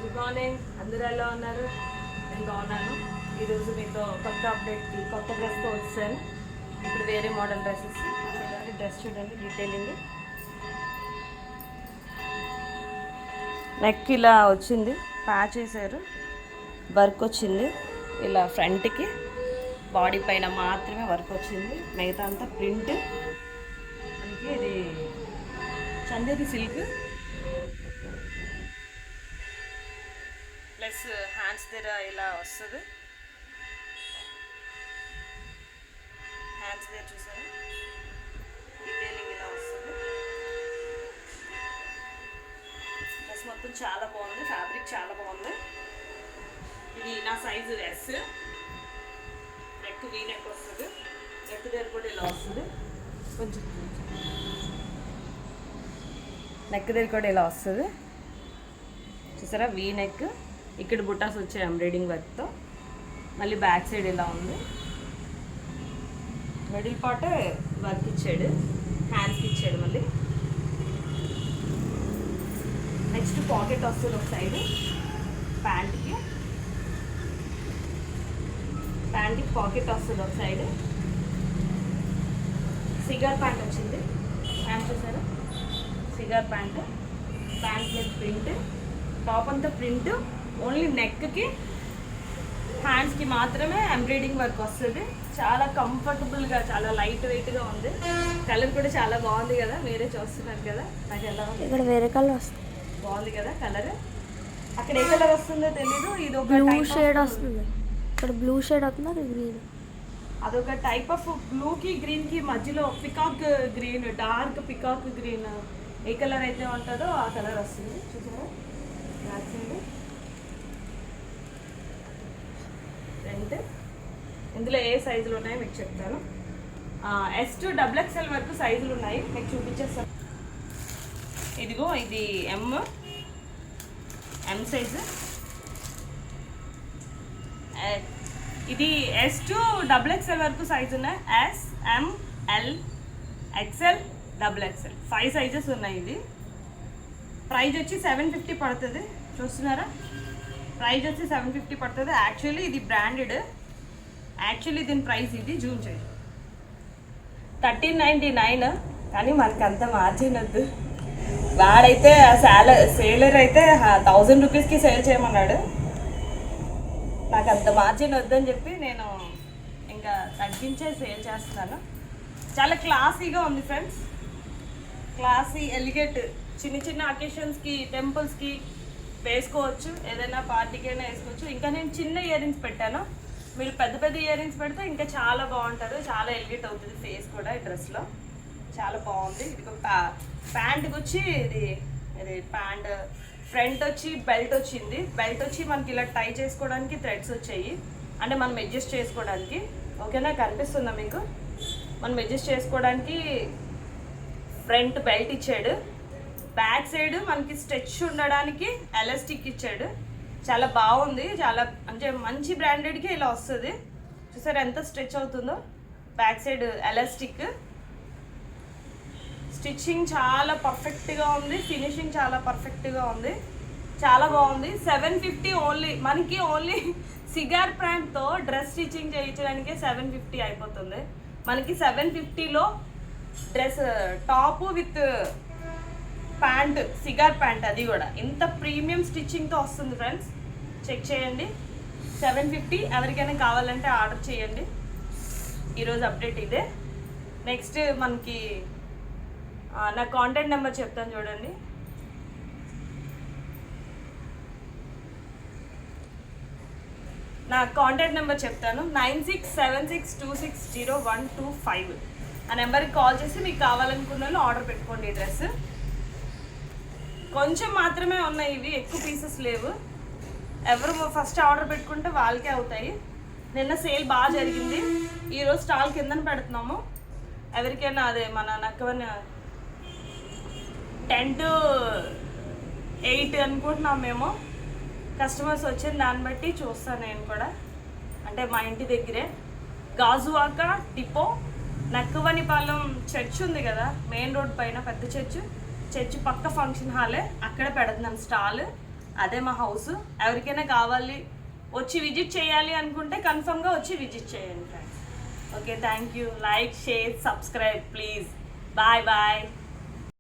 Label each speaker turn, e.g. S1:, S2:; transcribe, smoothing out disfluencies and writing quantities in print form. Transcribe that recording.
S1: Good morning. అందరూ ఎలా ఉన్నారు? నేను బాగున్నాను. ఈరోజు మీతో కొత్త అప్డేట్కి కొత్త డ్రెస్తో వచ్చాను. ఇప్పుడు వేరే మోడల్ డ్రెస్సెస్ చూడండి. డ్రెస్ చూడండి, డీటెయిలింగ్. నెక్ ఇలా వచ్చింది, ప్యాచ్ వేసారు, వర్క్ వచ్చింది. ఇలా ఫ్రంట్కి బాడీ పైన మాత్రమే వర్క్ వచ్చింది, మిగతా అంతా ప్రింట్. మనకి ఇది చందేరి సిల్క్ ప్లస్ హ్యాండ్స్ దగ్గర ఇలా వస్తుంది. హ్యాండ్స్ దగ్గర చూసారా డీటెయిలింగ్ ఇలా వస్తుంది. డ్రెస్ మొత్తం చాలా బాగుంది, ఫ్యాబ్రిక్ చాలా బాగుంది. ఇది నా size S. Neck V neck వస్తుంది, నెక్ దగ్గర కూడా ఇలా వస్తుంది. కొంచెం నెక్ దగ్గర కూడా ఇలా వస్తుంది. చూసారా వీ నెక్, ఇక్కడ బుట్టాస్ వచ్చాయి ఎంబ్రాయిడింగ్ వర్క్తో. మళ్ళీ బ్యాక్ సైడ్ ఇలా ఉంది, మిడిల్ పార్ట్ వర్క్ ఇచ్చాడు, హ్యాండ్స్కి ఇచ్చాడు. మళ్ళీ నెక్స్ట్ పాకెట్ వస్తుంది ఒక సైడ్ ప్యాంట్కి పాకెట్ వస్తుంది ఒక సైడ్. సిగార్ ప్యాంట్ వచ్చింది. ప్యాంట్ చూసారా సిగార్ ప్యాంట్ మీద ప్రింట్, టాప్ అంతా ప్రింట్. ఓన్లీ నెక్కి హ్యాండ్స్కి మాత్రమే ఎంబ్రాయిడింగ్ వర్క్ వస్తుంది. చాలా కంఫర్టబుల్గా, చాలా లైట్ వెయిట్గా ఉంది. కలర్ కూడా చాలా బాగుంది కదా, మీరే చూస్తున్నారు కదా. నాకు ఎలా ఉంది?
S2: ఇక్కడ వేరే కలర్ వస్తుంది,
S1: బాగుంది కదా కలర్. అక్కడ ఏ కలర్ వస్తుందో తెలీదు. ఇది ఒక
S2: బ్లూ షేడ్ వస్తుంది. ఇక్కడ బ్లూ షేడ్ వస్తుంది, అది గ్రీన్.
S1: అదొక టైప్ ఆఫ్ బ్లూకి గ్రీన్కి మధ్యలో peacock green, dark peacock green. ఏ కలర్ అయితే ఉంటుందో ఆ కలర్ వస్తుంది. చూసారా నచ్చింది. ఫ్రంట్ ఇందులో ఏ సైజులు ఉన్నాయో మీకు చెప్తాను. S to XXL వరకు సైజులు ఉన్నాయి, మీకు చూపించేస్తాను. ఇదిగో ఇది ఎం సైజు. ఇది S to XXL వరకు సైజు ఉన్నాయి. S, M, L, XL, XXL 5 sizes ఉన్నాయి. ఇది ప్రైజ్ వచ్చి 750 పడుతుంది. చూస్తున్నారా, ప్రైజ్ వచ్చి 750 పడుతుంది. యాక్చువల్లీ ఇది బ్రాండెడ్. యాక్చువల్లీ దీని ప్రైస్ ఇది జూమ్ చేయండి 1399. కానీ మనకి అంత మార్జిన్ వద్దు. వాడైతే సేలర్ అయితే 1000 రూపీస్కి సేల్ చేయమన్నాడు. నాకు అంత మార్జిన్ వద్దని చెప్పి నేను ఇంకా తగ్గించే సేల్ చేస్తున్నాను. చాలా క్లాసీగా ఉంది ఫ్రెండ్స్, క్లాసీ ఎలిగేట్. చిన్న చిన్న అకేషన్స్కి, టెంపుల్స్కి వేసుకోవచ్చు, ఏదైనా పార్టీకైనా వేసుకోవచ్చు. ఇంకా నేను చిన్న ఇయర్ రింగ్స్ పెట్టాను, మీరు పెద్ద పెద్ద ఇయర్ రింగ్స్ పెడితే ఇంకా చాలా బాగుంటారు, చాలా ఎలిగేట్ అవుతుంది ఫేస్ కూడా. ఈ డ్రెస్లో చాలా బాగుంది. ఇది ప్యాంట్కి వచ్చి ఇది ప్యాంట్ ఫ్రంట్ వచ్చి బెల్ట్ వచ్చింది. బెల్ట్ వచ్చి మనకి ఇలా టై చేసుకోవడానికి థ్రెడ్స్ వచ్చాయి, అంటే మనం అడ్జస్ట్ చేసుకోవడానికి. ఓకేనా, కనిపిస్తుందా మీకు? మనం అడ్జస్ట్ చేసుకోవడానికి ఫ్రంట్ బెల్ట్ ఇచ్చాడు. బ్యాక్ సైడ్ మనకి స్ట్రెచ్ ఉండడానికి ఎలాస్టిక్ ఇచ్చాడు. చాలా బాగుంది, చాలా అంటే మంచి బ్రాండెడ్కి ఇలా వస్తుంది. చూసారు ఎంత స్ట్రెచ్ అవుతుందో. బ్యాక్ సైడ్ ఎలాస్టిక్, స్టిచ్చింగ్ చాలా పర్ఫెక్ట్గా ఉంది, ఫినిషింగ్ చాలా పర్ఫెక్ట్గా ఉంది, చాలా బాగుంది. 750 ఓన్లీ. మనకి ఓన్లీ సిగార్ ప్యాంట్తో డ్రెస్ స్టిచ్చింగ్ చేయించడానికి 750 అయిపోతుంది. మనకి 750లో dress top with pant, cigar pant, అది కూడా ఇంత ప్రీమియం స్టిచ్చింగ్తో వస్తుంది ఫ్రెండ్స్. చెక్ చేయండి. 750. ఎవరికైనా కావాలంటే ఆర్డర్ చేయండి. ఈరోజు అప్డేట్ ఇదే. నెక్స్ట్ మనకి నా కాంటాక్ట్ నెంబర్ చెప్తాను చూడండి. నా కాంటాక్ట్ నెంబర్ చెప్తాను 9676260125. ఆ నెంబర్కి కాల్ చేసి మీకు కావాలనుకున్న వాళ్ళు ఆర్డర్ పెట్టుకోండి. ఈ డ్రెస్ కొంచెం మాత్రమే ఉన్నాయి, ఇవి ఎక్కువ పీసెస్ లేవు. ఎవరు ఫస్ట్ ఆర్డర్ పెట్టుకుంటే వాళ్ళకే అవుతాయి. నిన్న సేల్ బాగా జరిగింది. ఈరోజు స్టాల్ కిందన పెడుతున్నాము. ఎవరికైనా అదే మన నక్కవని 10 to 8 అనుకుంటున్నాం మేము. కస్టమర్స్ వచ్చిన దాన్ని బట్టి చూస్తాను నేను కూడా. అంటే మా ఇంటి దగ్గరే గాజువాక డిపో నక్కవనిపాలెం చర్చ్ ఉంది కదా, మెయిన్ రోడ్ పైన పెద్ద చర్చ్ పక్క ఫంక్షన్ హాలే, అక్కడ పెడుతున్నాను స్టాల్. అదే మా హౌస్. ఎవరికైనా కావాలి వచ్చి విజిట్ చేయాలి అనుకుంటే కన్ఫర్మ్గా వచ్చి విజిట్ చేయండి friends. Okay, thank you. Like, share, subscribe please. Bye bye.